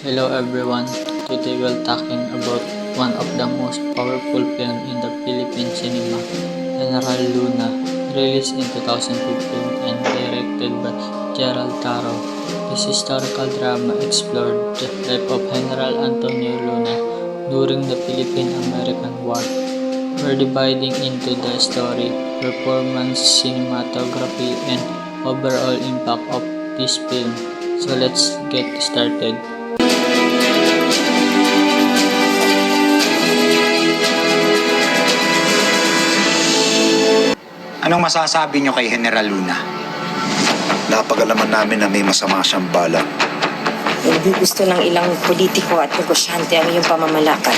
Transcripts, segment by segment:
Hello everyone, today we're talking about one of the most powerful film in the Philippine cinema, General Luna, released in 2015 and directed by Gerald Taro. This historical drama explored the life of General Antonio Luna during the Philippine-American War. We're dividing into the story, performance, cinematography, and overall impact of this film. So let's get started. Anong masasabi nyo kay General Luna? Napag-alaman namin na may masama siyang balak. Hindi gusto ng ilang politiko at negosyante ang iyong pamamalakad.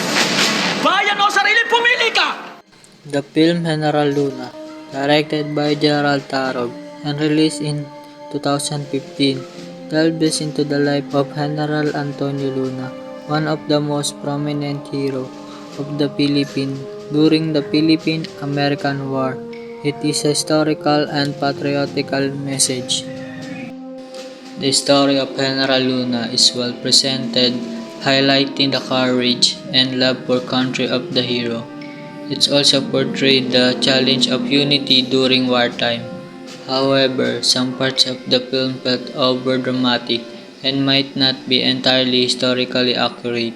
Bayan o sarili, pumili ka! The film General Luna, directed by Gerald Tarog and released in 2015, delves into the life of General Antonio Luna, one of the most prominent heroes of the Philippines during the Philippine-American War. It is a historical and patriotical message. The story of General Luna is well presented, highlighting the courage and love for country of the hero. It also portrayed the challenge of unity during wartime. However, some parts of the film felt overdramatic and might not be entirely historically accurate.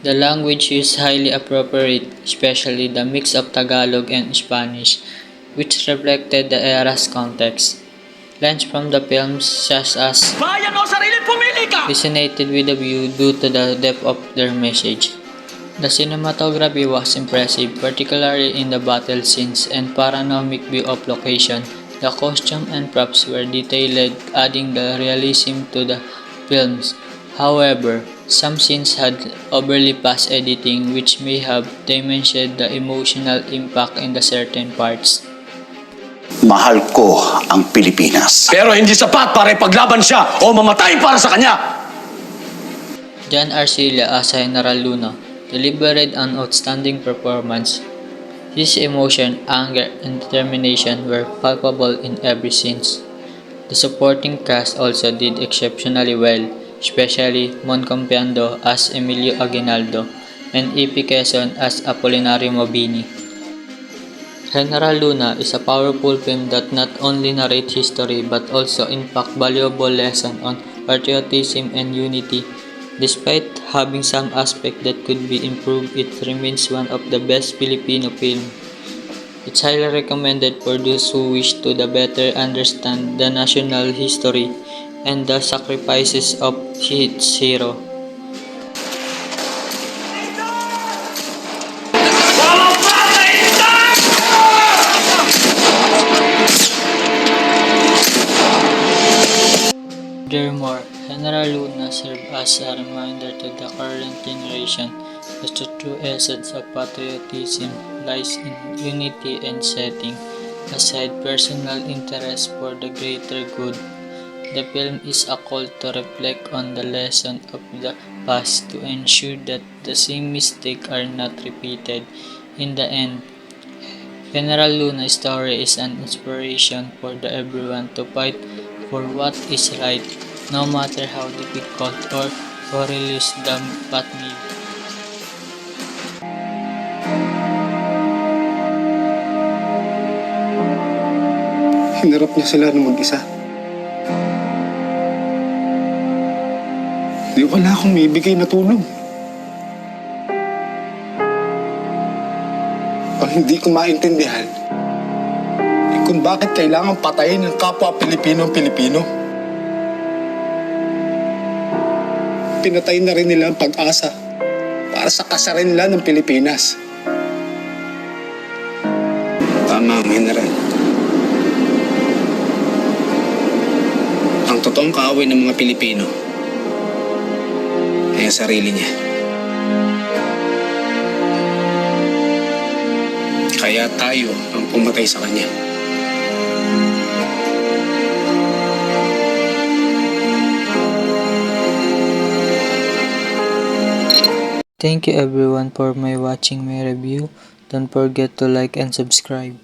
The language is highly appropriate, especially the mix of Tagalog and Spanish, which reflected the era's context. Lines from the films, such as Bayan o sarili, pumili ka! resonated with the view due to the depth of their message. The cinematography was impressive, particularly in the battle scenes and panoramic view of location. The costume and props were detailed, adding the realism to the films. However, some scenes had overly fast editing which may have diminished the emotional impact in the certain parts. Mahal ko ang Pilipinas. Pero hindi sapat para ipaglaban siya o mamatay para sa kanya! John Arcilla as General Luna delivered an outstanding performance. His emotion, anger, and determination were palpable in every scene. The supporting cast also did exceptionally well, especially Mon Compiando as Emilio Aguinaldo and E.P. Quezon as Apolinario Mabini. General Luna is a powerful film that not only narrates history but also impacts valuable lessons on patriotism and unity. Despite having some aspects that could be improved, it remains one of the best Filipino films. It's highly recommended for those who wish to better understand the national history and the sacrifices of its hero. Furthermore, General Luna served as a reminder to the current generation that the true essence of patriotism lies in unity and setting aside personal interest for the greater good. The film is a call to reflect on the lesson of the past to ensure that the same mistakes are not repeated. In the end, General Luna's story is an inspiration for everyone to fight for what is right, no matter how difficult or perilous the path may be. Hinarap niya sila ng mag-isa. Di wala akong maibigay na tulong. Ang hindi ko maintindihan kung bakit kailangan patayin ng kapwa Pilipino ang Pilipino. Pinatay na rin nila ang pag-asa para sa kasarinlan ng Pilipinas. Tama ang General. Ang totoong kaaway ng mga Pilipino ay ang sarili niya. Kaya tayo ang pumatay sa kanya. Thank you everyone for watching my review. Don't forget to like and subscribe.